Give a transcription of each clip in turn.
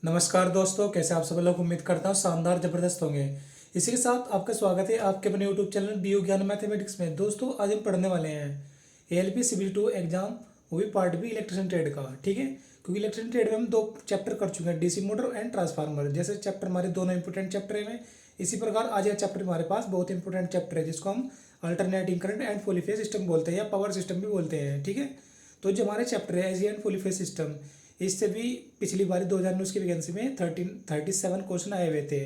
नमस्कार दोस्तों, कैसे आप सब लोग। उम्मीद करता हूँ शानदार जबरदस्त होंगे। इसी के साथ आपका स्वागत है आपके अपने यूट्यूब चैनल बीओ ज्ञान मैथमेटिक्स में। दोस्तों आज हम पढ़ने वाले हैं एएलपी सिविल 2 एग्जाम, वो भी पार्ट बी इलेक्ट्रिशियन ट्रेड का। ठीक है, क्योंकि इलेक्ट्रिशियन ट्रेड में हम 2 चैप्टर कर चुके हैं, डीसी मोटर एंड ट्रांसफार्मर। जैसे चैप्टर हमारे दोनों इंपॉर्टेंट चैप्टर हैं, इसी प्रकार आज यह चैप्टर हमारे पास बहुत इंपॉर्टेंट चैप्टर है, जिसको हम alternating current and polyphase system बोलते हैं या पावर सिस्टम भी बोलते हैं। ठीक है, तो जो हमारे चैप्टर है एजी एंड पॉलीफेज सिस्टम, इससे भी पिछली बार 2019 की वैकेंसी में 37 क्वेश्चन आए हुए थे।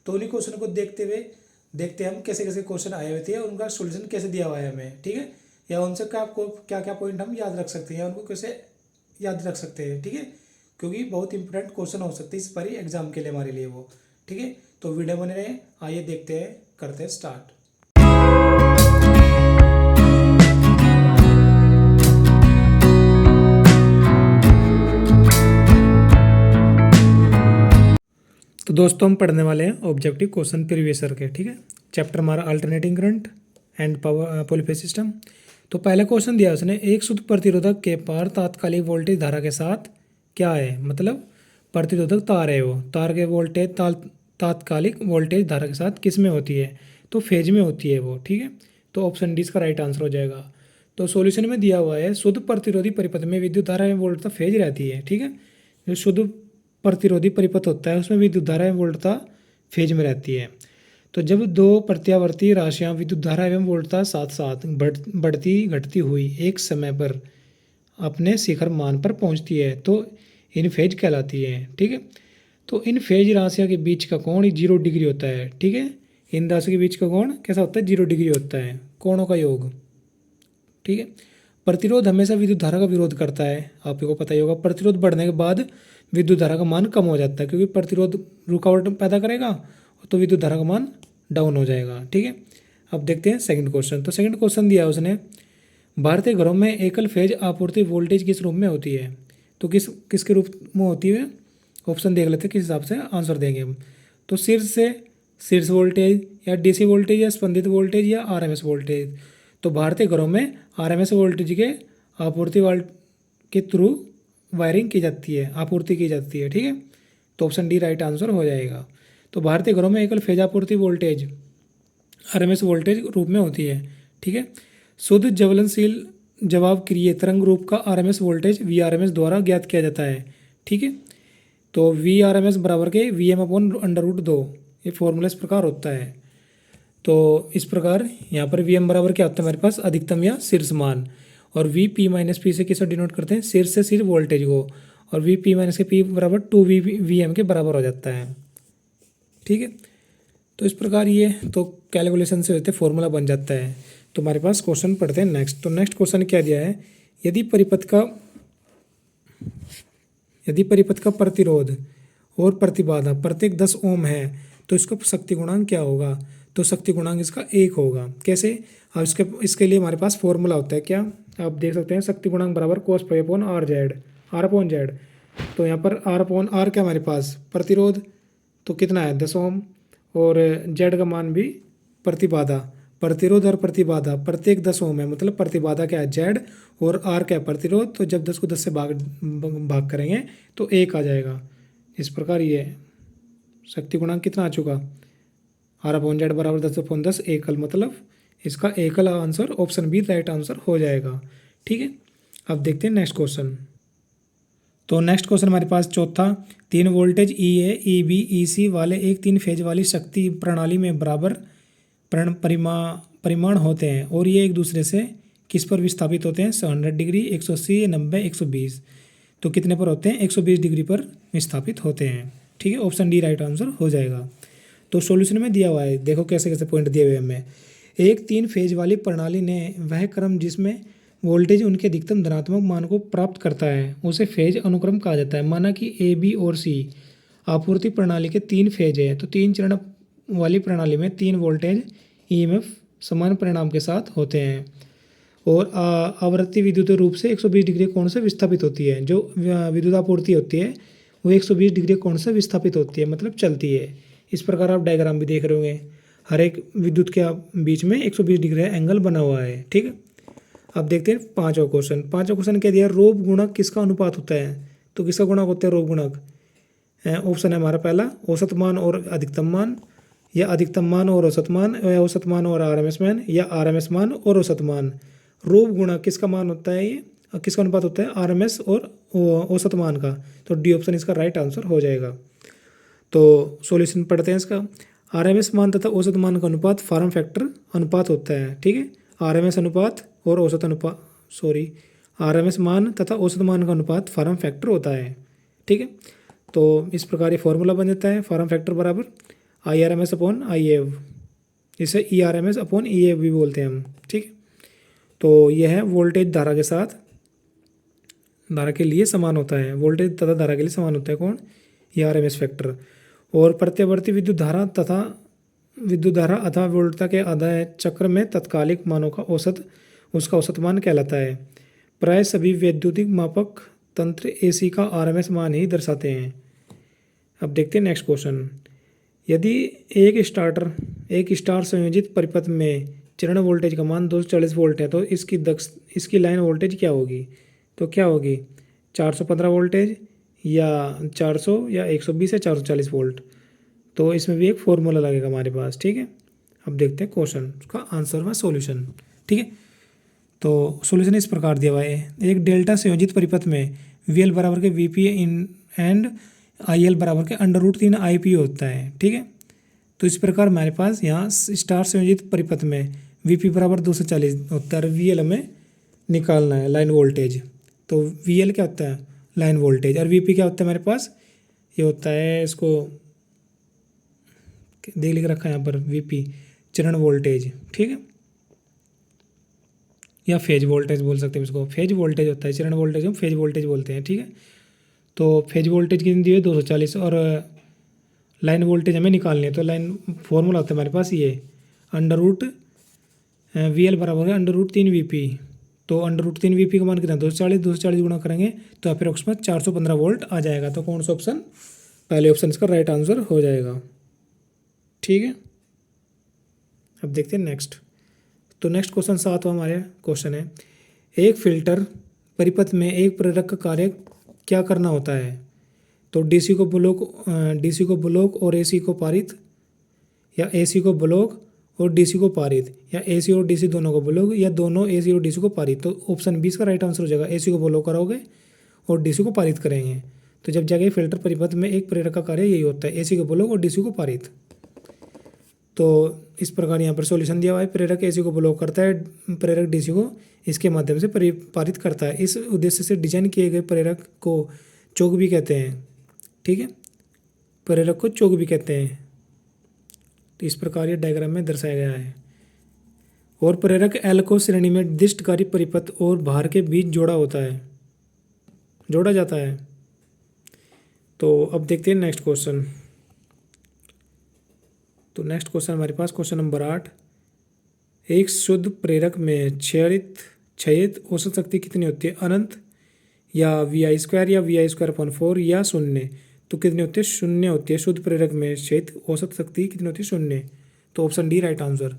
तो उन्हीं क्वेश्चन को देखते हम कैसे कैसे क्वेश्चन आए हुए थे और उनका सोल्यूशन कैसे दिया हुआ है हमें। ठीक है, या उनसे क्या क्या पॉइंट हम याद रख सकते हैं या उनको कैसे याद रख सकते हैं। ठीक है, क्योंकि बहुत इंपॉर्टेंट क्वेश्चन हो सकते हैं इस बारी एग्जाम के लिए हमारे लिए वो। ठीक है, तो वीडियो बने रहे, आइए देखते हैं, करते हैं स्टार्ट। तो दोस्तों हम पढ़ने वाले हैं ऑब्जेक्टिव क्वेश्चन प्रीवियस ईयर के। ठीक है, चैप्टर हमारा alternating current and power polyphase system. तो पहला क्वेश्चन दिया उसने, एक शुद्ध प्रतिरोधक के पार तात्कालिक वोल्टेज धारा के साथ क्या है। मतलब प्रतिरोधक तार है, वो तार के वोल्टेज तात्कालिक वोल्टेज धारा के साथ किस में होती है, तो फेज में होती है वो। ठीक है, तो ऑप्शन डी इसका राइट आंसर हो जाएगा। तो सॉल्यूशन में दिया हुआ है, शुद्ध प्रतिरोधी परिपथ में विद्युत धारा में वोल्टता फेज रहती है। ठीक है, जो शुद्ध प्रतिरोधी परिपथ होता है उसमें विद्युत धारा एवं वोल्टता फेज में रहती है। तो जब दो प्रत्यावर्ती राशियां विद्युत धारा एवं वोल्टता साथ साथ बढ़ती घटती हुई एक समय पर अपने शिखर मान पर पहुंचती है तो इन फेज कहलाती है। ठीक है, तो इन फेज राशियों के बीच का कोण 0 डिग्री होता है। ठीक है, इन राशियों के बीच का कोण कैसा होता है, 0 डिग्री होता है, कोणों का योग। ठीक है, प्रतिरोध हमेशा विद्युत धारा का विरोध करता है, आपको पता ही होगा। प्रतिरोध बढ़ने के बाद विद्युत धारा का मान कम हो जाता है, क्योंकि प्रतिरोध रुकावट पैदा करेगा तो विद्युत धारा का मान डाउन हो जाएगा। ठीक है, अब देखते हैं सेकंड क्वेश्चन। तो सेकंड क्वेश्चन दिया उसने, भारतीय घरों में एकल फेज आपूर्ति वोल्टेज किस रूप में होती है। तो किसके रूप में होती है, ऑप्शन देख लेते हैं किस हिसाब से आंसर देंगे हम। तो शीर्ष वोल्टेज या डीसी वोल्टेज या स्पंदित वोल्टेज या आरएमएस वोल्टेज। तो भारतीय घरों में आरएमएस वोल्टेज के आपूर्ति के थ्रू वायरिंग की जाती है, आपूर्ति की जाती है। ठीक है, तो ऑप्शन डी राइट आंसर हो जाएगा। तो भारतीय घरों में एकल फेज आपूर्ति वोल्टेज आरएमएस वोल्टेज रूप में होती है। ठीक है, शुद्ध ज्वलनशील जवाब क्रिय तरंग रूप का आरएमएस वोल्टेज वीआरएमएस द्वारा ज्ञात किया जाता है। ठीक है, तो वीआरएमएस बराबर के Vm/√2, ये फॉर्मूला इस प्रकार होता है। तो इस प्रकार यहाँ पर Vm बराबर क्या होता है हमारे पास, अधिकतम या शीर्ष मान, और Vp-P से किसे डिनोट करते हैं, शीर्ष से शीर्ष वोल्टेज को, और Vp- के P बराबर 2Vm के बराबर हो जाता है। ठीक है, तो इस प्रकार ये तो कैलकुलेशन से होते फॉर्मूला बन जाता है। तो हमारे पास क्वेश्चन पढ़ते हैं नेक्स्ट। तो नेक्स्ट क्वेश्चन क्या दिया है, यदि परिपथ का प्रतिरोध और प्रतिबाधा प्रत्येक 10 ओम है तो इसका शक्ति गुणांक क्या होगा। तो शक्ति गुणांक इसका 1 होगा। कैसे, अब इसके लिए हमारे पास फॉर्मूला होता है, क्या आप देख सकते हैं, शक्ति गुणांक बराबर cos π/r/z। तो यहाँ पर r/r क्या हमारे पास प्रतिरोध, तो कितना है 10 ओम, और z का मान भी प्रतिबाधा। प्रतिरोध और प्रतिबाधा प्रत्येक 10 ओम है, मतलब प्रतिबाधा क्या है z और r क्या है प्रतिरोध। तो जब 10 को 10 से भाग करेंगे तो 1 आ जाएगा। इस प्रकार ये शक्ति गुणांक कितना आ चुका, r/z बराबर 10/10 एकल, मतलब इसका एकल answer option B right answer हो जाएगा। ठीक है, अब देखते हैं नेक्स्ट क्वेश्चन। तो नेक्स्ट क्वेश्चन हमारे पास चौथा, 3 वोल्टेज EA EB EC वाले एक 3 फेज वाली शक्ति प्रणाली में बराबर परिमाण होते हैं और ये एक दूसरे से किस पर विस्थापित होते हैं, 100 डिग्री, 180, 90, 120। तो कितने पर होते हैं, 120 डिग्री पर विस्थापित होते हैं। ठीक है, ऑप्शन डी राइट आंसर हो जाएगा। तो सॉल्यूशन में दिया हुआ है, देखो कैसे कैसे पॉइंट दिए हुए हैं हमें। एक 3 फेज वाली प्रणाली ने वह क्रम जिसमें वोल्टेज उनके अधिकतम धनात्मक मान को प्राप्त करता है उसे फेज अनुक्रम कहा जाता है। माना कि ए बी और सी आपूर्ति प्रणाली के 3 फेज है, तो 3 चरण वाली प्रणाली में 3 वोल्टेज EMF समान परिणाम के साथ होते हैं और आवृत्ति विद्युत रूप से 120 डिग्री कोण से विस्थापित होती है। जो विद्युत आपूर्ति होती है वो 120 डिग्री कोण से विस्थापित होती है, मतलब चलती है। इस प्रकार आप डायग्राम भी देख रहे होंगे, हर एक विद्युत के बीच में 120 डिग्री एंगल बना हुआ है। ठीक है, अब देखते हैं पांचवा क्वेश्चन क्या दिया, रोध गुणक किसका अनुपात होता है। तो किसका गुणक होता है रोध गुणक, ऑप्शन है हमारा पहला औसत मान और अधिकतम मान, या अधिकतम मान और औसत मान, या औसत मान और आरएमएस मान, या आरएमएस मान और औसत मान। रूप गुणा किसका मान होता है, ये किसका अनुपात होता है, आरएमएस और औसत मान का। तो डी ऑप्शन इसका राइट आंसर हो जाएगा। तो सॉल्यूशन पढ़ते हैं इसका। आरएमएस मान तथा औसत मान का अनुपात फॉर्म फैक्टर अनुपात होता है, ठीक है। आरएमएस अनुपात और औसत अनुपात, आरएमएस मान तथा औसत मान का अनुपात फॉर्म फैक्टर होता है, ठीक है। तो इस प्रकार ये फॉर्मूला बन जाता है, फॉर्म फैक्टर बराबर I R M S upon I av, इसे E R M S upon E av भी बोलते हैं हम, ठीक है। तो यह है वोल्टेज धारा के साथ धारा के लिए समान होता है, वोल्टेज तथा धारा के लिए समान होता है कौन, E R M S factor. और प्रत्यावर्ती विद्युत धारा अथवा वोल्टता के आधा चक्र में तत्कालिक मानों का औसत उसका औसत मान कहलाता है। प्राय सभी वैद्युतिक मापक तंत्र एसी का आरएमएस मान ही दर्शाते हैं। अब देखते हैं नेक्स्ट क्वेश्चन। यदि एक स्टार संयोजित परिपथ में चरण वोल्टेज का मान 240 वोल्ट है तो इसकी लाइन वोल्टेज क्या होगी। तो क्या होगी, 415 वोल्टेज या 400 या 120 या 440 वोल्ट। तो इसमें भी एक फॉर्मूला लगेगा हमारे पास, ठीक है। अब देखते हैं क्वेश्चन, उसका आंसर व सॉल्यूशन, ठीक है। तो सॉल्यूशन इस प्रकार दिया हुआ है। एक डेल्टा संयोजित परिपथ में वी एल बराबर के V P in and I L बराबर के √3 आई पी होता है, ठीक है। तो इस प्रकार हमारे पास यहाँ स्टार संयोजित परिपथ में वी पी बराबर 240 होता है और वी एल हमें निकालना है, लाइन वोल्टेज। तो वी एल क्या होता है, लाइन वोल्टेज, और वी पी क्या होता है हमारे पास, ये होता है, इसको देख लिख रखा है यहाँ पर, वी पी चरण वोल्टेज, ठीक है, या फेज वोल्टेज बोल सकते हैं इसको। फेज वोल्टेज होता है, चरण वोल्टेज हम फेज वोल्टेज बोलते हैं, ठीक है। तो फेज वोल्टेज कितनी दी है, 240, और लाइन वोल्टेज हमें निकालनी है। तो लाइन फॉर्मूला होता है हमारे पास ये √ वी एल बराबर है √3 वी पी। तो √3 वी पी का मान कितना, 240 गुणा करेंगे तो अप्रोक्सीमेट 415 वोल्ट आ जाएगा। तो कौन सा ऑप्शन, पहले ऑप्शन इसका राइट आंसर हो जाएगा, ठीक है। अब देखते हैं नेक्स्ट। तो नेक्स्ट क्वेश्चन 7वां हमारे क्वेश्चन है, एक फिल्टर परिपथ में एक प्रेरक का कार्य क्या करना होता है। तो डीसी को ब्लॉक और एसी को पारित, या एसी को ब्लॉक और डीसी को पारित, या एसी और डीसी दोनों को ब्लॉक, या दोनों एसी और डीसी को पारित। तो ऑप्शन 20 का राइट आंसर हो जाएगा, एसी को ब्लॉक कराओगे और डीसी को पारित करेंगे। तो जब जगह फिल्टर परिपथ में एक प्रेरक का कार्य यही होता है, एसी को ब्लॉक और डीसी को पारित। तो इस प्रकार यहाँ पर सॉल्यूशन दिया हुआ है, प्रेरक एसी को ब्लॉक करता है, प्रेरक डीसी को इसके माध्यम से पारित करता है। इस उद्देश्य से डिजाइन किए गए प्रेरक को चोक भी कहते हैं, ठीक है, प्रेरक को चोक भी कहते हैं। तो इस प्रकार ये डायग्राम में दर्शाया गया है। और प्रेरक एल को श्रेणी में निर्दिष्टकारी परिपथ और भार के बीच जोड़ा जाता है। तो अब देखते हैं नेक्स्ट क्वेश्चन। तो नेक्स्ट क्वेश्चन हमारे पास क्वेश्चन नंबर 8, एक शुद्ध प्रेरक में क्षयित औसत शक्ति कितनी होती है, अनंत, या VI² या VI²/4, या शून्य। तो कितनी होती है, शून्य होती है। शुद्ध प्रेरक में क्षयित औसत शक्ति कितनी होती है, शून्य। तो ऑप्शन डी राइट आंसर।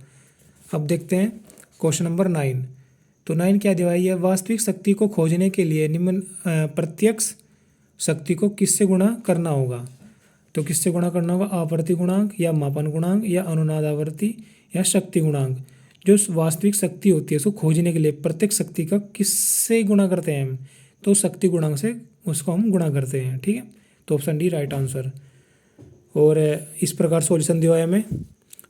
अब देखते हैं क्वेश्चन नंबर 9। तो 9 क्या दिया है, वास्तविक शक्ति को खोजने के लिए निम्न प्रत्यक्ष शक्ति को किससे गुणा करना होगा। तो किससे गुणा करना होगा, आवर्ती गुणांक, या मापन गुणांक, या अनुनाद आवृत्ति, या शक्ति गुणांक। जो वास्तविक शक्ति होती है उसको खोजने के लिए प्रत्येक शक्ति का किससे गुणा करते हैं हम, तो शक्ति गुणांक से उसको हम गुणा करते हैं, ठीक है। तो ऑप्शन डी राइट आंसर। और इस प्रकार सॉल्यूशन दिया है हमें,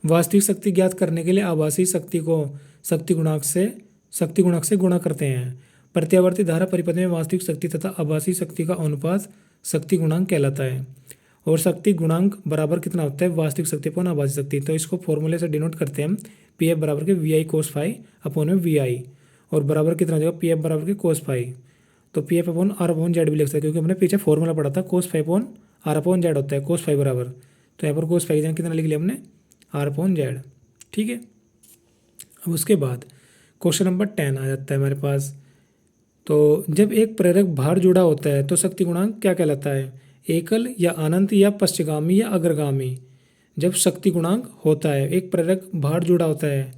वास्तविक शक्ति ज्ञात करने के लिए आभासी शक्ति को शक्ति गुणांक से गुणा करते हैं। प्रत्यावर्ती धारा परिपथ में वास्तविक शक्ति तथा आभासी शक्ति का अनुपात शक्ति गुणांक कहलाता है। और शक्ति गुणांक बराबर कितना होता है, वास्तविक शक्ति अपॉन आभासी शक्ति। तो इसको फॉर्मूले से डिनोट करते हैं हम, पी एफ बराबर के VI cos phi अपॉन में VI, और बराबर कितना हो जाएगा, पी एफ बराबर के cos phi। तो P F upon R upon Z भी लिख सकते हैं, क्योंकि हमने पीछे फॉर्मूला पढ़ा था, cos phi upon R upon Z होता है, cos phi बराबर। तो यहाँ पर cos phi कितना लिख लिया हमने, R अपॉन Z, ठीक है। अब उसके बाद क्वेश्चन नंबर 10 आ जाता है हमारे पास। तो जब एक प्रेरक भार जुड़ा होता है तो शक्ति गुणांक क्या कहलाता है, एकल, या अनंत, या पश्चगामी, या अग्रगामी। जब शक्ति गुणांक होता है, एक प्रेरक भार जुड़ा होता है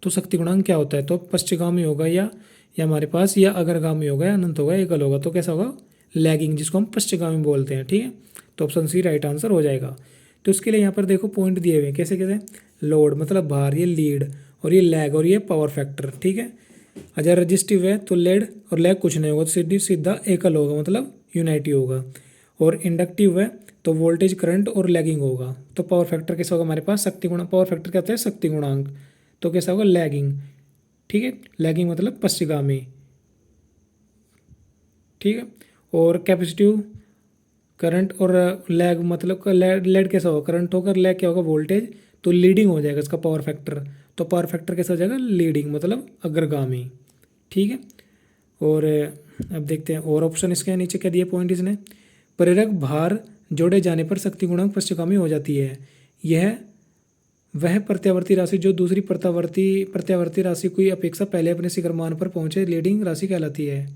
तो शक्ति गुणांक क्या होता है, तो पश्चगामी होगा, या हमारे पास या अग्रगामी होगा, या अनंत होगा, एकल होगा। तो कैसा होगा, लैगिंग, जिसको हम पश्चिमगामी बोलते हैं। ठीक है, तो ऑप्शन सी राइट आंसर हो जाएगा। तो उसके लिए यहाँ पर देखो पॉइंट दिए हुए हैं, कैसे कैसे, लोड मतलब भार, ये लीड, और ये लैग, और ये पावर फैक्टर। ठीक है, अगर रजिस्टिव है तो लेड और लैग कुछ नहीं होगा, तो सीधी सीधा एकल होगा, मतलब यूनाइटी होगा। और इंडक्टिव है तो वोल्टेज, करंट और लैगिंग होगा। तो पावर फैक्टर कैसा होगा हमारे पास, शक्ति गुणा, पावर फैक्टर क्या होता है, शक्ति गुणांक, तो कैसा होगा, लैगिंग। ठीक है, लैगिंग मतलब पश्चिगामी। ठीक है, और कैपेसिटिव, करंट और लैग मतलब लेड कैसा होगा, करंट होगा, लैग क्या होगा, वोल्टेज, तो लीडिंग हो जाएगा इसका पावर फैक्टर। तो पावर फैक्टर कैसा हो जाएगा, लीडिंग मतलब अग्रगामी। ठीक है, और अब देखते हैं और ऑप्शन इसके नीचे क्या दिए पॉइंट इसने, प्रेरक भार जोड़े जाने पर शक्ति गुणांक पश्चिगामी हो जाती है। यह वह प्रत्यावर्ती राशि जो दूसरी प्रत्यावर्ती राशि की अपेक्षा पहले अपने शिखर मान पर पहुंचे लीडिंग राशि कहलाती है।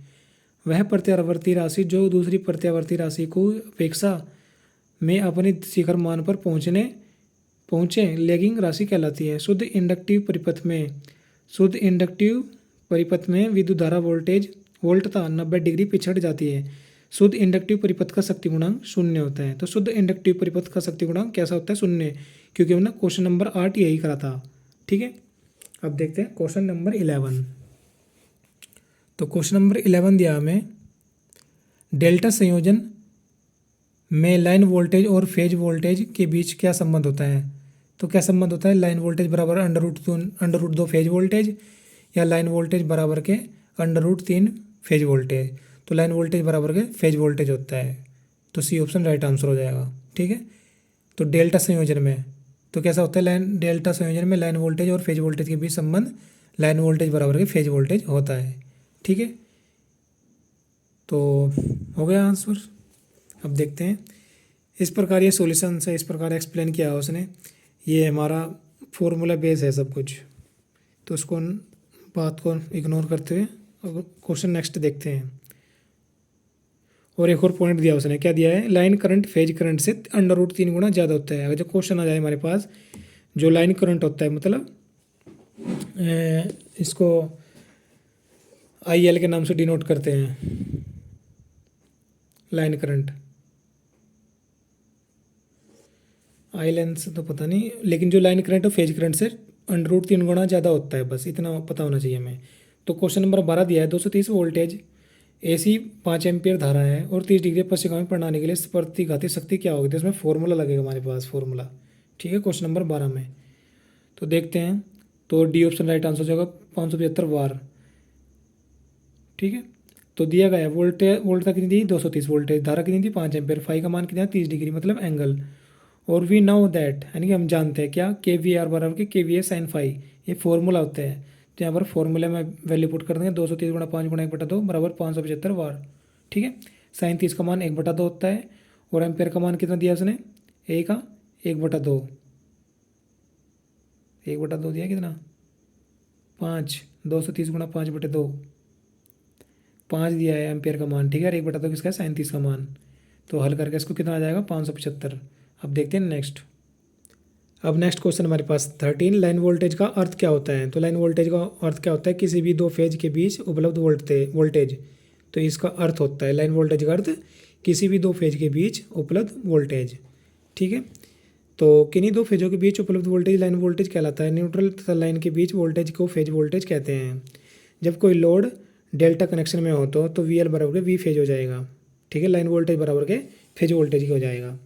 वह प्रत्यावर्ती राशि जो दूसरी प्रत्यावर्ती राशि को अपेक्षा में अपने शिखर मान पर पहुंचे लैगिंग राशि कहलाती है। शुद्ध इंडक्टिव परिपथ में विद्युत धारा वोल्टता 90 डिग्री पिछड़ जाती है। शुद्ध इंडक्टिव परिपथ का शक्ति गुणांक 0 होता है। तो शुद्ध इंडक्टिव परिपथ का शक्ति गुणांक कैसा होता है, 0, क्योंकि हमने क्वेश्चन नंबर 8 यही करा था। ठीक है, अब देखते हैं क्वेश्चन नंबर 11। तो क्वेश्चन नंबर 11 दिया हमें, डेल्टा संयोजन में लाइन वोल्टेज और फेज वोल्टेज के बीच क्या संबंध होता है। तो क्या संबंध होता है, लाइन वोल्टेज बराबर अंडर रूट 2 फेज वोल्टेज, या लाइन वोल्टेज बराबर के √3 फेज वोल्टेज। तो लाइन वोल्टेज बराबर के फेज वोल्टेज होता है। तो सी ऑप्शन राइट आंसर हो जाएगा। ठीक है, तो डेल्टा संयोजन में तो कैसा होता है, डेल्टा संयोजन में लाइन वोल्टेज और फेज वोल्टेज के बीच संबंध लाइन वोल्टेज बराबर के फेज वोल्टेज होता है। ठीक है, तो हो गया आंसर। अब देखते हैं, इस प्रकार ये सॉल्यूशन से इस प्रकार एक्सप्लेन किया है उसने। ये हमारा फॉर्मूला बेस है सब कुछ, तो उसको बात को इग्नोर करते हुए क्वेश्चन नेक्स्ट देखते हैं। और एक और पॉइंट दिया उसने, क्या दिया है, लाइन करंट फेज करंट से √3 गुना ज़्यादा होता है। अगर जो क्वेश्चन आ जाए हमारे पास, जो लाइन करंट होता है मतलब इसको IL के नाम से डिनोट करते हैं, लाइन करंट, आई लेंस तो पता नहीं, लेकिन जो लाइन करंट है फेज करंट से √3 गुना ज़्यादा होता है, बस इतना पता होना चाहिए हमें। तो क्वेश्चन नंबर 12 दिया है, 230 वोल्टेज AC 5 एम्पियर धारा है और 30 डिग्री पश्चिगामी प्रणाली के लिए प्रतिघाती शक्ति क्या होगी। तो इसमें फॉर्मूला लगेगा हमारे पास, फॉर्मूला। ठीक है, क्वेश्चन नंबर 12 में तो देखते हैं। तो डी ऑप्शन राइट आंसर हो जाएगा 575 वार। ठीक है, तो दिया गया है वोल्ट कितनी दी, 230 वोल्टेज, धारा कितनी थी 5 एम्पियर, फाई का मान कितना, 30 डिग्री मतलब एंगल। और वी नो दैट, यानी कि हम जानते हैं क्या, KVR बराबर के KVA साइन फाई, ये फॉर्मूला होता है। तो यहाँ पर फॉर्मूले में वैल्यू पुट कर देंगे, 230 गुणा 5 गुणा 1/2 बराबर 575 वार। ठीक है, साइन 30 का मान 1/2 होता है, और एम्पेयर का मान कितना दिया उसने, ए का 1/2, 1/2 दिया कितना, 5, 230 गुणा 5/2, 5 दिया है एम्पेयर का मान। ठीक है, और 1/2 किसका है, साइन 30 का मान। तो हल करके इसको कितना आ जाएगा, 575। अब देखते हैं नेक्स्ट। अब नेक्स्ट क्वेश्चन हमारे पास 13, लाइन वोल्टेज का अर्थ क्या होता है। तो लाइन वोल्टेज का अर्थ क्या होता है, किसी भी दो फेज के बीच उपलब्ध वोल्टेज। तो इसका अर्थ होता है, लाइन वोल्टेज का अर्थ किसी भी दो फेज के बीच उपलब्ध वोल्टेज। ठीक है, तो किन्हीं दो फेजों के बीच उपलब्ध वोल्टेज लाइन वोल्टेज कहलाता है। न्यूट्रल तथा लाइन के बीच वोल्टेज को फेज वोल्टेज कहते हैं। जब कोई लोड डेल्टा कनेक्शन में हो तो VL बराबर के V फेज हो जाएगा। ठीक है, लाइन वोल्टेज बराबर के फेज वोल्टेज हो जाएगा।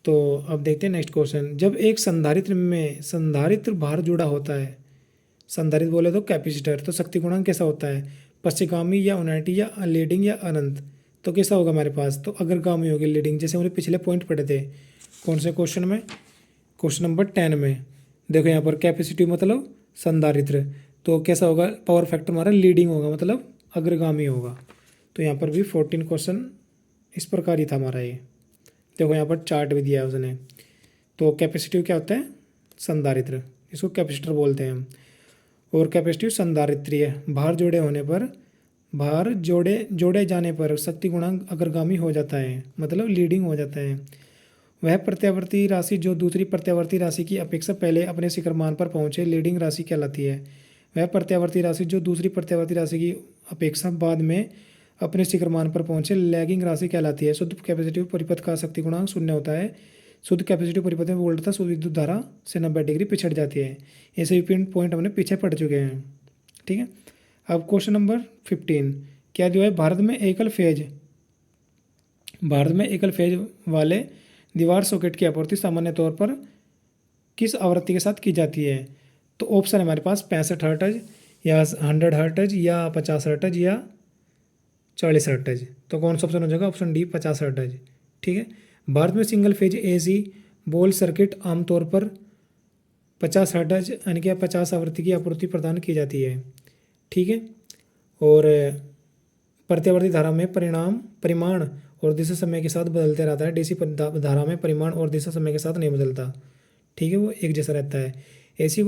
तो अब देखते हैं नेक्स्ट क्वेश्चन। जब एक संधारित्र में संधारित्र भार जुड़ा होता है, संधारित्र बोले तो कैपेसिटर, तो शक्ति गुणांक कैसा होता है, पश्चिगामी या यूनाइटी या लीडिंग या अनंत। तो कैसा होगा हमारे पास, तो अग्रगामी होगी लीडिंग, जैसे हमने पिछले पॉइंट पढ़े थे। कौन से क्वेश्चन में, क्वेश्चन नंबर 10 में। देखो यहाँ पर कैपेसिटिव मतलब संधारित्र, तो कैसा होगा, पावर फैक्टर हमारा लीडिंग होगा मतलब अग्रगामी होगा। तो यहाँ पर भी 14 क्वेश्चन इस प्रकार ही था हमारा ये। देखो यहाँ पर चार्ट भी दिया है उसने। तो कैपेसिटिव क्या होता है, संधारित्र, इसको कैपेसिटर बोलते हैं हम। और कैपेसिटिव संधारित्रीय, भार जोड़े जाने पर शक्ति गुणांक अग्रगामी हो जाता है मतलब लीडिंग हो जाता है। वह प्रत्यावर्ती राशि जो दूसरी प्रत्यावर्ती राशि की अपेक्षा पहले अपने शिखर मान पर पहुंचे लीडिंग राशि कहलाती है। वह प्रत्यावर्ती राशि जो दूसरी प्रत्यावर्ती राशि की अपेक्षा बाद में अपने शिखर मान पर पहुंचे लैगिंग राशि कहलाती है। शुद्ध कैपेसिटिव परिपथ का शक्ति गुणांक शून्य होता है। शुद्ध कैपेसिटिव परिपथ में वोल्ट तथा शुद्ध विद्युत धारा से 90 डिग्री पिछड़ जाती है। ऐसे भी पॉइंट हमने पीछे पढ़ चुके हैं। ठीक है, अब क्वेश्चन नंबर 15 क्या दिया है, भारत में एकल फेज वाले दीवार सॉकेट की आपूर्ति सामान्य तौर पर किस आवृत्ति के साथ की जाती है। तो ऑप्शन है हमारे पास 65 हर्ट्ज या 100 हर्ट्ज या 50 हर्ट्ज या 40 हर्ट्ज। तो कौन सा ऑप्शन हो जाएगा, ऑप्शन डी 50 हर्ट्ज। ठीक है, भारत में single phase AC ball circuit आमतौर पर 50 हर्ट्ज यानी कि 50 आवृत्ति की आपूर्ति प्रदान की जाती है। ठीक है, और प्रत्यावर्ती धारा में परिमाण और दिशा समय के साथ बदलते रहता है। डीसी धारा में परिमाण और दिशा समय के साथ नहीं बदलता। ठीक है, वो एक जैसा रहता है। एसी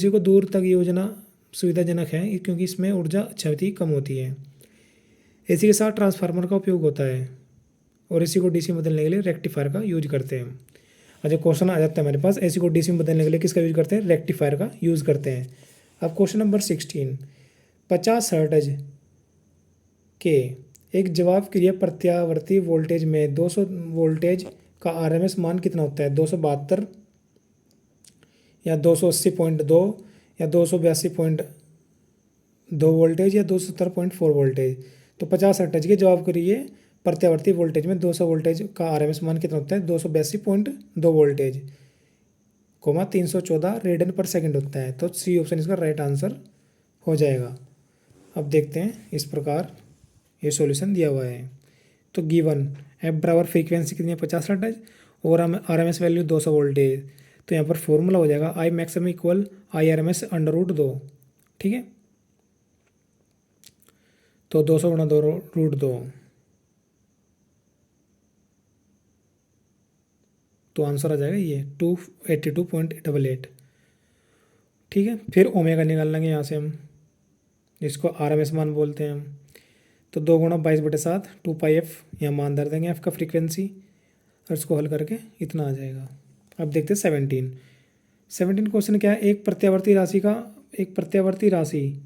को दूर तक योजना सुविधाजनक है क्योंकि इसमें ऊर्जा क्षति कम होती है। एसी के साथ ट्रांसफार्मर का उपयोग होता है और एसी को डीसी में बदलने के लिए रेक्टिफायर का यूज करते हैं। अच्छा, क्वेश्चन आ जाता है हमारे पास, एसी को डीसी में बदलने के लिए किसका यूज करते हैं, रेक्टिफायर का यूज करते हैं। अब क्वेश्चन नंबर 16, 50 हर्ट्ज के एक जवाब क्रिया प्रत्यावर्ती वोल्टेज में 200 वोल्टेज का आरएमएस मान कितना होता है, 272 या 280.2 या 282.2 वोल्टेज या 270.4 वोल्टेज। तो 50 हर्ट्ज के जवाब करिए प्रत्यावर्ती वोल्टेज में 200 वोल्टेज का आरएमएस मान कितना होता है, 282.2 वोल्टेज, 314 रेडियन पर सेकंड होता है। तो सी ऑप्शन इसका राइट आंसर हो जाएगा। अब देखते हैं, इस प्रकार ये सॉल्यूशन दिया हुआ है। तो गिवन एफ बराबर फ्रीक्वेंसी कितनी है, 50 हर्ट्ज और आरएमएस वैल्यू 200 वोल्टेज। तो यहाँ पर फॉर्मूला हो जाएगा I maximum equal I R M S under root 2। ठीक है, तो 200 गुणा 2 रूट 2, तो आंसर आ जाएगा ये 282.88। ठीक है, फिर ओमेगा निकाल लेंगे यहाँ से हम, जिसको आर एम एस मान बोलते हैं हम। तो 2 गुणा 22/7 2πf यहाँ मान धर देंगे एफ का फ्रीक्वेंसी और इसको हल करके इतना आ जाएगा। अब देखते हैं 17 क्वेश्चन क्या है, एक प्रत्यावर्ती राशि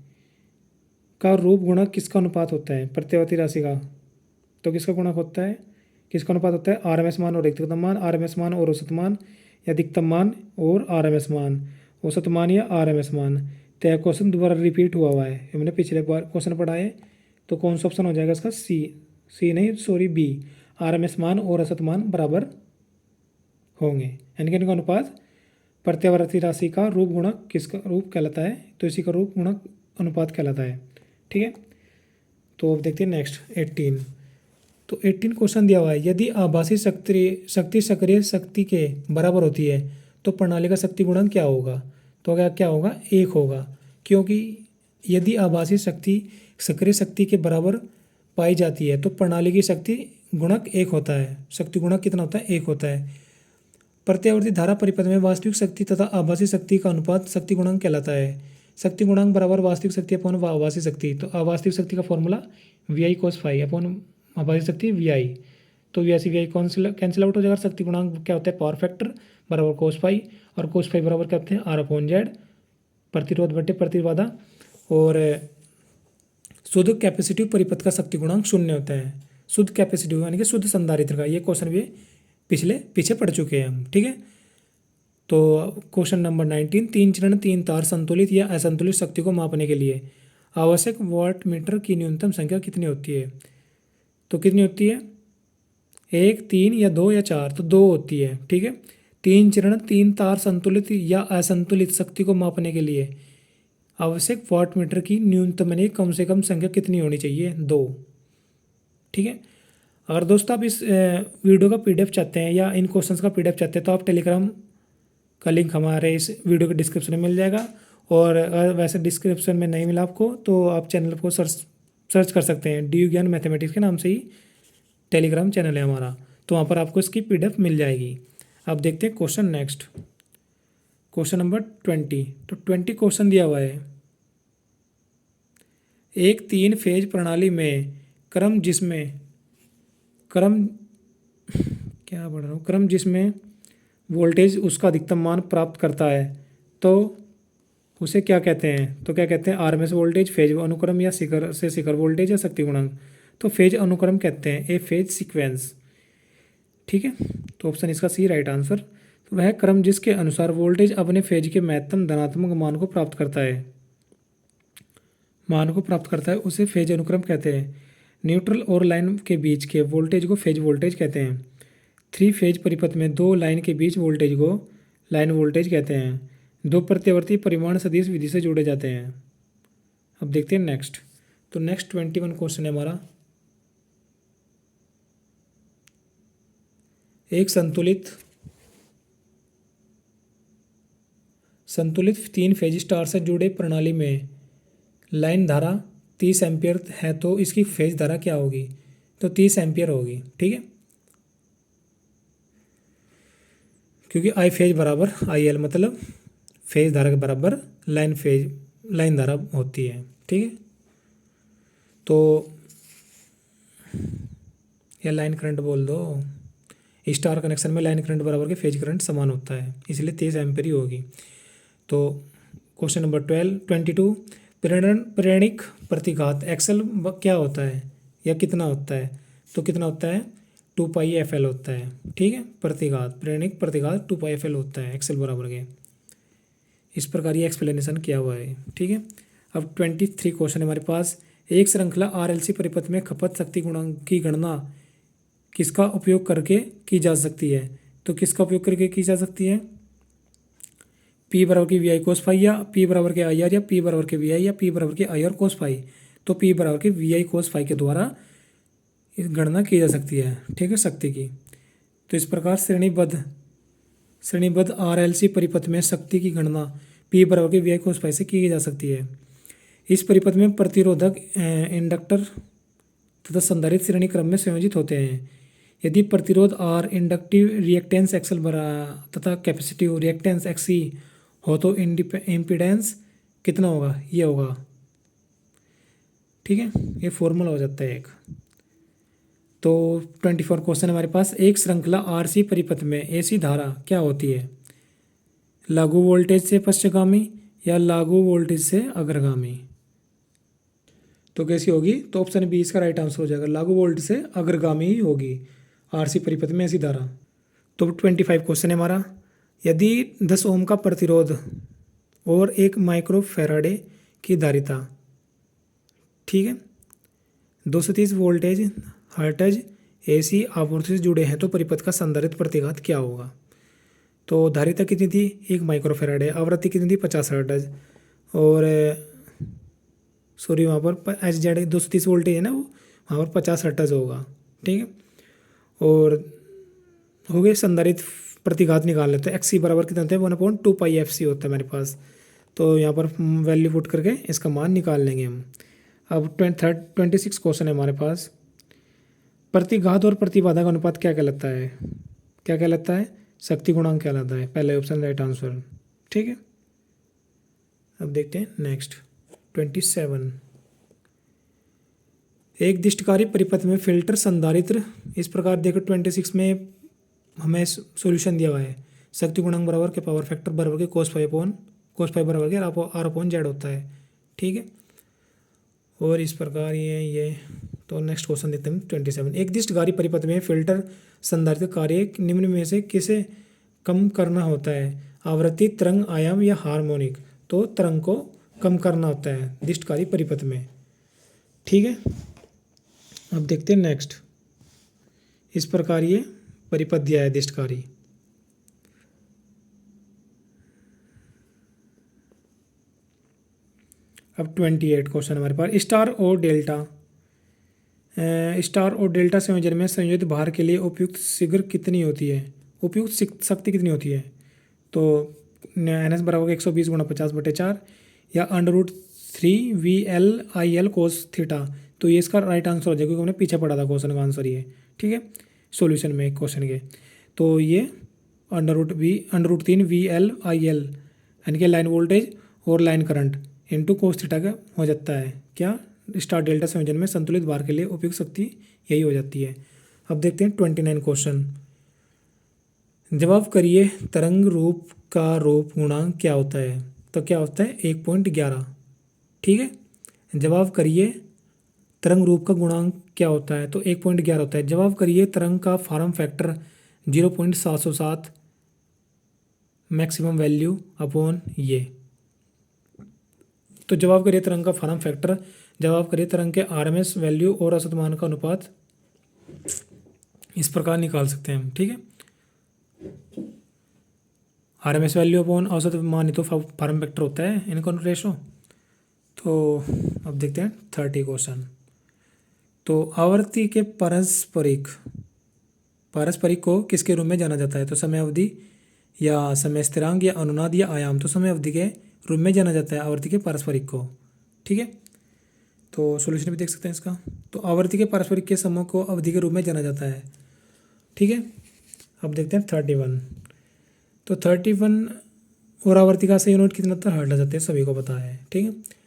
का रूप गुणक किसका अनुपात होता है। प्रत्यावर्ती राशि का तो किसका गुणक होता है, किसका अनुपात होता है, आरएमएस मान और अधिकतम मान, आरएमएस मान और औसत मान, या अधिकतम मान और आरएमएस मान, औसत मान या आरएमएस मान। तो यह क्वेश्चन दोबारा रिपीट हुआ है, हमने पिछले बार क्वेश्चन पढ़ा है। तो कौन सा ऑप्शन हो जाएगा इसका, बी, आरएमएस मान और औसत मान बराबर होंगे, यानी कि इनका अनुपात प्रत्यावर्ती राशि का रूप गुणक किसका रूप कहलाता है, तो इसी का रूप गुणक अनुपात कहलाता है। ठीक है, तो अब देखते हैं नेक्स्ट 18। तो 18 क्वेश्चन दिया हुआ है, यदि आभासी शक्ति सक्रिय शक्ति के बराबर होती है तो प्रणाली का शक्ति गुणक क्या होगा। तो क्या होगा, 1 होगा, क्योंकि यदि आभासी शक्ति सक्रिय शक्ति के बराबर पाई जाती है तो प्रणाली की शक्ति गुणक 1 होता है। शक्ति गुणक कितना होता है, 1 होता है। प्रत्यावर्ती धारा परिपथ में वास्तविक शक्ति तथा आभासी शक्ति का अनुपात शक्ति गुणांक कहलाता है। शक्ति गुणांक बराबर वास्तविक शक्ति अपॉन आभासी शक्ति। तो आभासी शक्ति का formula VI cos phi upon आभासी शक्ति VI। तो VI कैंसिल आउट हो जाएगा। शक्ति गुणांक क्या होता है, पावर फैक्टर बराबर cos फाई, और cos फाई बराबर क्या होते हैं, R/Z, प्रतिरोध बटे प्रतिबाधा। और शुद्ध कैपेसिटिव परिपथ का शक्ति गुणांक 0 होता है। शुद्ध कैपेसिटिव यानी कि शुद्ध संधारित्र का, ये क्वेश्चन भी पीछे पढ़ चुके हैं हम। ठीक है, तो क्वेश्चन नंबर 19, 3 चरण 3 तार संतुलित या असंतुलित शक्ति को मापने के लिए आवश्यक वाट मीटर की न्यूनतम संख्या कितनी होती है। तो कितनी होती है, 1, 3 या 2 या 4। तो 2 होती है। ठीक है, 3 चरण 3 तार संतुलित या असंतुलित शक्ति को मापने के लिए आवश्यक वाट मीटर की न्यूनतम यानी कम से कम संख्या कितनी होनी चाहिए, 2। ठीक है, अगर दोस्तों आप इस वीडियो का PDF चाहते हैं या इन क्वेश्चंस का PDF चाहते हैं तो आप टेलीग्राम का लिंक हमारे इस वीडियो के डिस्क्रिप्शन में मिल जाएगा। और अगर वैसे डिस्क्रिप्शन में नहीं मिला आपको तो आप चैनल को सर्च कर सकते हैं, DU ज्ञान मैथमेटिक्स के नाम से ही टेलीग्राम चैनल है हमारा, तो वहाँ पर आपको इसकी PDF मिल जाएगी। अब देखते हैं क्वेश्चन नेक्स्ट, क्वेश्चन नंबर 20। तो 20 क्वेश्चन दिया हुआ है, एक 3 फेज प्रणाली में क्रम जिसमें वोल्टेज उसका अधिकतम मान प्राप्त करता है तो उसे क्या कहते हैं। तो क्या कहते हैं, आरएमएस वोल्टेज, फेज अनुक्रम, या शिखर से शिखर वोल्टेज, या शक्ति गुणांक। तो फेज अनुक्रम कहते हैं, ए फेज सीक्वेंस। ठीक है, तो ऑप्शन इसका सी राइट आंसर। तो वह क्रम जिसके अनुसार वोल्टेज अपने फेज के महत्तम धनात्मक मान को प्राप्त करता है उसे फेज अनुक्रम कहते हैं। न्यूट्रल और लाइन के बीच के वोल्टेज को फेज वोल्टेज कहते हैं। थ्री फेज परिपथ में दो लाइन के बीच वोल्टेज को लाइन वोल्टेज कहते हैं। दो प्रत्यावर्ती परिमाण सदिश विधि से जोड़े जाते हैं। अब देखते हैं नेक्स्ट। तो नेक्स्ट 21 क्वेश्चन है हमारा। एक संतुलित तीन फेज स्टार से जुड़े प्रणाली में लाइन धारा 30 एम्पियर है तो इसकी फेज धारा क्या होगी? तो 30 एम्पियर होगी। ठीक है, क्योंकि आई फेज बराबर आई एल, मतलब फेज धारा के बराबर लाइन धारा होती है। ठीक है, तो या लाइन करंट बोल दो, स्टार कनेक्शन में लाइन करंट बराबर के फेज करंट समान होता है, इसलिए 30 एम्पियर ही होगी। तो क्वेश्चन नंबर 22 प्रेरणिक प्रतिघात एक्सल क्या होता है या कितना होता है? तो कितना होता है? 2 पाई एफ एल होता है। ठीक है, प्रेरणिक प्रतिघात 2 पाई एफ एल होता है एक्सल बराबर के। इस प्रकार ये एक्सप्लेनेशन किया हुआ है। ठीक है, अब 23 क्वेश्चन है हमारे पास। एक श्रृंखला आरएलसी परिपथ में खपत शक्ति गुणांक की गणना किसका उपयोग करके की जा सकती है? तो किसका उपयोग करके की जा सकती है? P बराबर की वी आई कोस फाई, या P बराबर के आई आर, या P बराबर के वी आई, या P बराबर के आई आर कोस फाई। तो P बराबर के वी आई कोस फाई के द्वारा इस गणना की जा सकती है। ठीक है, शक्ति की। तो इस प्रकार श्रेणीबद्ध आरएलसी परिपथ में शक्ति की गणना P बराबर के वी आई कोस फाई से की जा सकती है। इस परिपथ में प्रतिरोधक, इंडक्टर तथा संधारित्र श्रेणी क्रम में संयोजित होते हैं। यदि प्रतिरोध R, इंडक्टिव रिएक्टेंस एक्सल तथा कैपेसिटिव रिएक्टेंस XC हो तो इम्पीडेंस कितना होगा? ये होगा। ठीक है, ये फॉर्मूला हो जाता है एक। तो 24 क्वेश्चन हमारे पास। एक श्रृंखला आरसी परिपथ में ऐसी धारा क्या होती है? लागू वोल्टेज से पश्चगामी या लागू वोल्टेज से अग्रगामी? तो कैसी होगी? तो ऑप्शन बी इसका राइट आंसर हो जाएगा, लागू वोल्टेज से अग्रगामी ही होगी आरसी परिपथ में ऐसी धारा। तो 25 क्वेश्चन है हमारा। यदि 10 ओम का प्रतिरोध और 1 माइक्रोफैराडे की धारिता, ठीक है, 230 वोल्टेज हर्ट्ज एसी आपूर्ति से जुड़े हैं तो परिपथ का संधारित्र प्रतिघात क्या होगा? तो धारिता कितनी थी? 1 माइक्रोफैराडे। आवृत्ति कितनी थी? 50 हर्ट्ज। और सॉरी, वहाँ पर एच जेड 230 वोल्टेज है ना, वो वहाँ पर 50 हर्ट्ज होगा। ठीक है, और हो गए संधारित्र प्रतिघात निकाल लेते हैं। XC बराबर कितना होता है? 1/2 पाई FC होता है मेरे पास। तो यहाँ पर वैल्यू पुट करके इसका मान निकाल लेंगे हम। अब 26 क्वेश्चन है हमारे पास। प्रतिघात और प्रतिबाधा का अनुपात क्या कहलाता है? क्या कहलाता है? शक्ति गुणांक कहलाता है। पहले ऑप्शन राइट आंसर। ठीक है, अब देखते हैं नेक्स्ट 27। एक दिष्टकारी परिपथ में फिल्टर संधारित्र इस प्रकार देखो। 26 में हमें सॉल्यूशन दिया हुआ है। शक्ति गुणांक बराबर के पावर फैक्टर बराबर के cos फाइव बराबर के R/Z होता है। ठीक है, और इस प्रकार ये तो नेक्स्ट क्वेश्चन देखते हैं 27। एक दिष्टकारी परिपथ में फिल्टर संधारित्र कार्य निम्न में से किसे कम करना होता है? आवृत्ति, तरंग, आयाम या हार्मोनिक? तो तरंग को कम करना होता है दिष्टकारी परिपथ में। ठीक है, अब देखते हैं नेक्स्ट। इस प्रकार ये परिपथ दिया है दिष्टकारी। अब 28 क्वेश्चन हमारे पास। स्टार और डेल्टा संयोजन में संयोजित भार के लिए उपयुक्त शीघ्र कितनी होती है? उपयुक्त शक्ति कितनी होती है? तो NS बराबर 120 × 50/4 या √3 VL/IL cos थीटा। तो ये इसका राइट आंसर हो जाएगा, क्योंकि हमने पीछे पढ़ा था क्वेश्चन का आंसर ये। ठीक है, सॉल्यूशन में क्वेश्चन के। तो ये √3 VL/IL यानी कि लाइन वोल्टेज और line current into cos theta का हो जाता है क्या? स्टार डेल्टा संयोजन में संतुलित भार के लिए उपयुक्त शक्ति यही हो जाती है। अब देखते हैं 29 क्वेश्चन। जवाब करिए तरंग रूप का रूप गुणांक क्या होता है? तो क्या होता है? 1.11। ठीक है, जवाब करिए तरंग रूप का गुणांक क्या होता है? तो 1.11 होता है। जवाब करिए तरंग का form factor 0.707 maximum value upon ये। तो जवाब करिए तरंग का फॉर्म फैक्टर, जवाब करिए तरंग के आरएमएस वैल्यू और औसत मान का अनुपात इस प्रकार निकाल सकते हैं हम, ठीक है। आरएमएस वैल्यू अपॉन औसत मान ही तो फॉर्म फैक्टर होता है इनका रेशो। तो अब देखते हैं 30 क्वेश्चन। तो आवर्ती के पारस्परिक को किसके रूप में जाना जाता है? तो समय अवधि या समय स्थिरांक या अनुनाद या आयाम। तो समय अवधि के रूप में जाना जाता है आवर्ती के पारस्परिक को, ठीक है। तो सॉल्यूशन भी देख सकते हैं इसका। तो आवर्ती के पारस्परिक के समूह को अवधि के रूप में जाना जाता है, ठीक है। अब देखते हैं 31। तो 31 और आवर्ती का सही यूनिट कितना था? हर्ट्ज जाते हैं, सभी को पता है, ठीक है।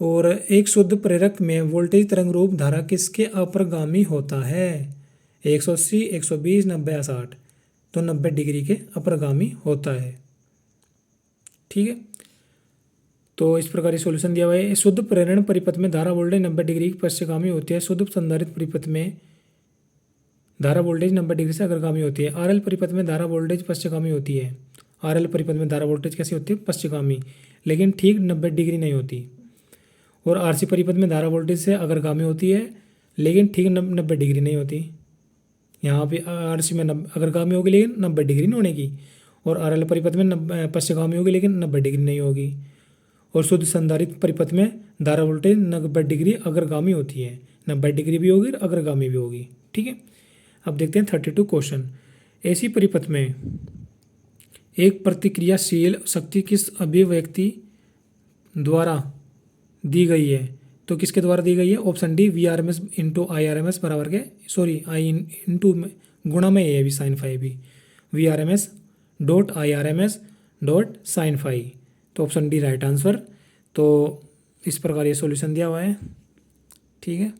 और एक शुद्ध प्रेरक में वोल्टेज तरंग रूप धारा किसके अपरगामी होता है? 180, 120, 90 या 60। तो 90 डिग्री के अपरगामी होता है, ठीक है। तो इस प्रकार सॉल्यूशन दिया हुआ है। शुद्ध प्रेरण परिपथ में धारा वोल्टेज 90 डिग्री की पश्चगामी होती है। शुद्ध संधारित्र परिपथ में धारा वोल्टेज 90 डिग्री से अग्रगामी होती है। आरएल परिपथ में धारा वोल्टेज पश्चगामी होती है। आरएल परिपथ में धारा वोल्टेज कैसी होती है? पश्चगामी, लेकिन ठीक 90 डिग्री नहीं होती। और आरसी परिपथ में धारा वोल्टेज से अग्रगामी होती है, लेकिन ठीक 90 डिग्री नहीं होती। यहाँ पे आरसी में अग्रगामी होगी लेकिन 90 डिग्री नहीं होने की, और आरएल परिपथ में पश्चगामी होगी लेकिन 90 डिग्री नहीं होगी। और शुद्ध संधारित्र परिपथ में धारा वोल्टेज 90 डिग्री अग्रगामी होती है। 90 डिग्री भी होगी और अग्रगामी भी होगी, ठीक है। अब देखते हैं 32 क्वेश्चन। ऐसी परिपथ में एक प्रतिक्रियाशील शक्ति किस अभिव्यक्ति द्वारा दी गई है? तो किसके द्वारा दी गई है? Option D VRMS into IRMS बराबर के, सॉरी आई इंटू गुणा में है भी साइन फाई भी, VRMS dot IRMS dot sine phi. तो ऑप्शन डी राइट आंसर। तो इस प्रकार ये सॉल्यूशन दिया हुआ है, ठीक है,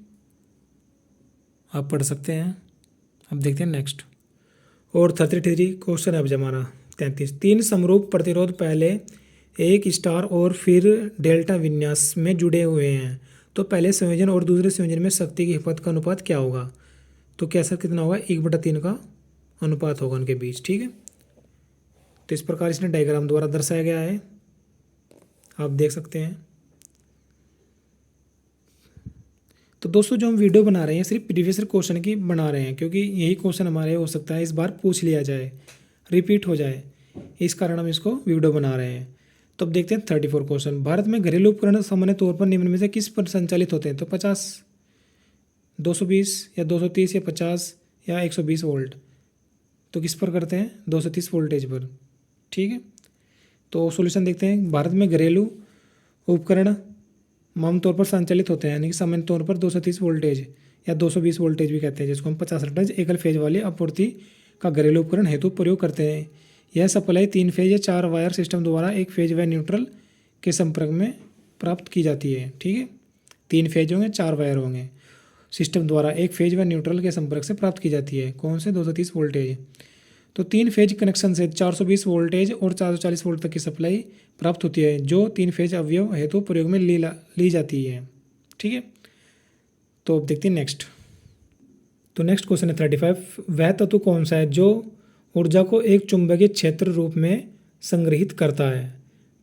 आप पढ़ सकते हैं। अब देखते हैं नेक्स्ट। और 33 क्वेश्चन है अब हमारा 33। 3 समरूप प्रतिरोध पहले एक स्टार और फिर डेल्टा विन्यास में जुड़े हुए हैं। तो पहले संयोजन और दूसरे संयोजन में शक्ति की खपत का अनुपात क्या होगा? तो कैसा कितना होगा? 1/3 का अनुपात होगा उनके बीच, ठीक है। तो इस प्रकार इसने डायग्राम द्वारा दर्शाया गया है, आप देख सकते हैं। तो दोस्तों जो हम वीडियो बना रहे हैं सिर्फ प्रीवियस क्वेश्चन की बना रहे हैं, क्योंकि यही क्वेश्चन हमारे हो सकता है इस बार पूछ लिया जाए, रिपीट हो जाए, इस कारण हम इसको वीडियो बना रहे हैं। तो अब देखते हैं 34 क्वेश्चन। भारत में घरेलू उपकरण सामान्य तौर पर निम्न में से किस पर संचालित होते हैं? तो 50, 220 या 230 या 50 या 120 वोल्ट। तो किस पर करते हैं? 230 वोल्टेज पर, ठीक है। तो सॉल्यूशन देखते हैं। भारत में घरेलू उपकरण आमतौर पर संचालित होते हैं, यानी कि सामान्य तौर पर 230 वोल्टेज या 220 वोल्टेज भी कहते हैं, जिसको हम 50 हर्ट्ज एकल फेज वाली आपूर्ति का घरेलू उपकरण हेतु प्रयोग करते हैं। यह सप्लाई 3 फेज या 4 वायर सिस्टम द्वारा एक फेज व न्यूट्रल के संपर्क में प्राप्त की जाती है, ठीक है। 3 फेज होंगे, 4 वायर होंगे, सिस्टम द्वारा एक फेज व न्यूट्रल के संपर्क से प्राप्त की जाती है। कौन से? 230 वोल्टेज। तो 3 फेज कनेक्शन से 420 वोल्टेज और 440 वोल्ट तक की सप्लाई प्राप्त होती है, जो 3 फेज अवयव हेतु प्रयोग में ली जाती है, ठीक है। तो अब देखते हैं नेक्स्ट। तो नेक्स्ट क्वेश्चन है 35। वह तत्व कौन सा है जो ऊर्जा को एक चुंबकीय क्षेत्र रूप में संग्रहित करता है?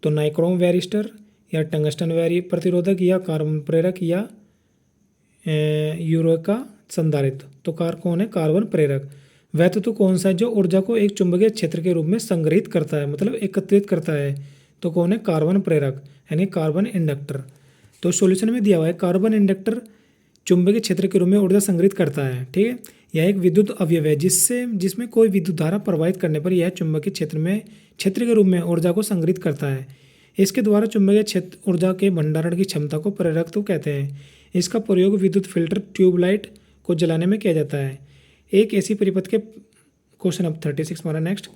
तो नाइक्रोम वैरिस्टर या टंगस्टन वैरी प्रतिरोधक या कार्बन प्रेरक या यूरेका संधारित्र। तो कौन है? कार्बन प्रेरक। वह तत्व कौन सा है जो ऊर्जा को एक चुंबकीय क्षेत्र के रूप में संग्रहित करता है, मतलब एकत्रित करता है? तो कौन है? कार्बन प्रेरक, यानी कार्बन इंडक्टर। तो सॉल्यूशन में दिया हुआ है कार्बन इंडक्टर चुंबकीय क्षेत्र के रूप में ऊर्जा संग्रहित करता है, ठीक है। यह एक विद्युत अवयव है जिसमें कोई विद्युत धारा प्रवाहित करने पर यह चुंबकीय क्षेत्र के रूप में ऊर्जा को संग्रहित करता है। इसके द्वारा चुंबकीय क्षेत्र ऊर्जा के भंडारण की क्षमता को प्रेरकत्व कहते हैं। इसका प्रयोग विद्युत फिल्टर ट्यूबलाइट को जलाने में किया जाता है। एक ऐसी परिपथ के क्वेश्चन अब 36 हमारा नेक्स्ट।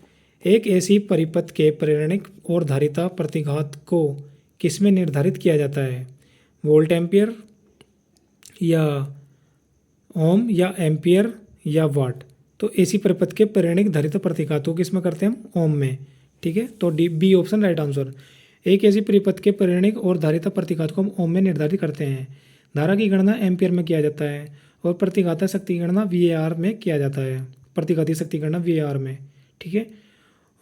एक ऐसी परिपथ के प्रेरणिक और धारिता प्रतिघात को किसमें निर्धारित किया जाता है? वोल्ट एम्पियर या ओम या एम्पियर या वाट। तो ऐसी परिपथ के प्रेरणिक धारिता प्रतिघात को किसमें करते हैं हम? ओम में, ठीक है। तो बी ऑप्शन राइट आंसर। एक ऐसी परिपथ के प्रेरणिक और धारिता प्रतिघात को हम ओम में निर्धारित करते हैं। धारा की गणना एम्पियर में किया जाता है और प्रतिघाता शक्ति की गणना VAR में किया जाता है, प्रतिघाती शक्ति की गणना VAR में, ठीक है।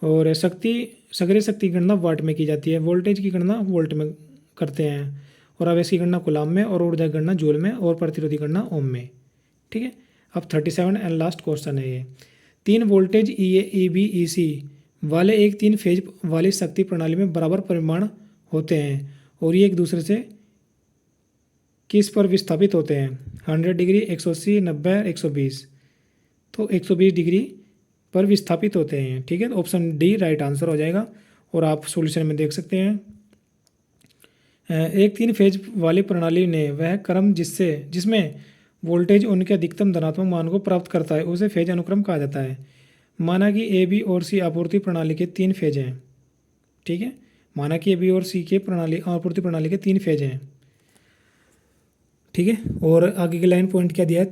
और सक्रिय शक्ति की गणना वाट में की जाती है, वोल्टेज की गणना वोल्ट में करते हैं, और आवेश की गणना कूलाम में, और ऊर्जा की गणना जूल में, और प्रतिरोध की गणना ओम में, ठीक है। अब 37 एंड लास्ट क्वेश्चन है ये। 3 वोल्टेज EA EB EC वाले एक 3 फेज वाली शक्ति प्रणाली में बराबर परिमाण होते हैं और ये एक दूसरे से किस पर विस्थापित होते हैं? 100 डिग्री, 180, 90, 120। तो 120 डिग्री पर विस्थापित होते हैं, ठीक है। तो ऑप्शन डी राइट आंसर हो जाएगा। और आप सॉल्यूशन में देख सकते हैं, एक 3 फेज वाली प्रणाली ने वह क्रम जिसमें वोल्टेज उनके अधिकतम धनात्मक मान को प्राप्त करता है उसे फेज अनुक्रम कहा जाता है। माना कि ए बी और सी आपूर्ति प्रणाली के 3 फेज हैं, ठीक है। माना कि ए बी और सी के आपूर्ति प्रणाली के 3 फेज हैं, ठीक है। और आगे की लाइन पॉइंट क्या दिया है?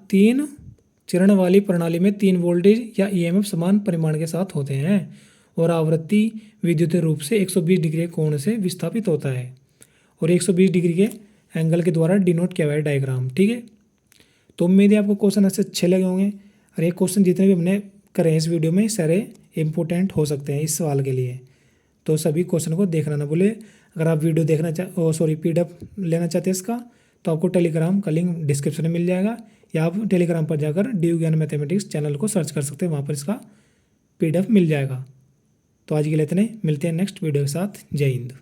3 चरण वाली प्रणाली में 3 वोल्टेज या EMF समान परिमाण के साथ होते हैं और आवृत्ति विद्युतीय रूप से 120 डिग्री कोण से विस्थापित होता है और 120 डिग्री के एंगल के द्वारा डिनोट किया हुआ है डायग्राम, ठीक है। तो उम्मीद है आपको क्वेश्चन ऐसे अच्छे लगे होंगे और ये क्वेश्चन जितने भी हमने करे हैं इस वीडियो में सारे इंपॉर्टेंट हो सकते हैं इस सवाल के लिए। तो सभी क्वेश्चन को देखना ना भूले। अगर आप वीडियो देखना PDF लेना चाहते हैं इसका, तो आपको टेलीग्राम का लिंक डिस्क्रिप्शन में मिल जाएगा, या आप टेलीग्राम पर जाकर डी ज्ञान मैथमेटिक्स चैनल को सर्च कर सकते हैं, वहाँ पर इसका PDF मिल जाएगा। तो आज के लिए इतने, मिलते हैं नेक्स्ट वीडियो के साथ। जय हिंद।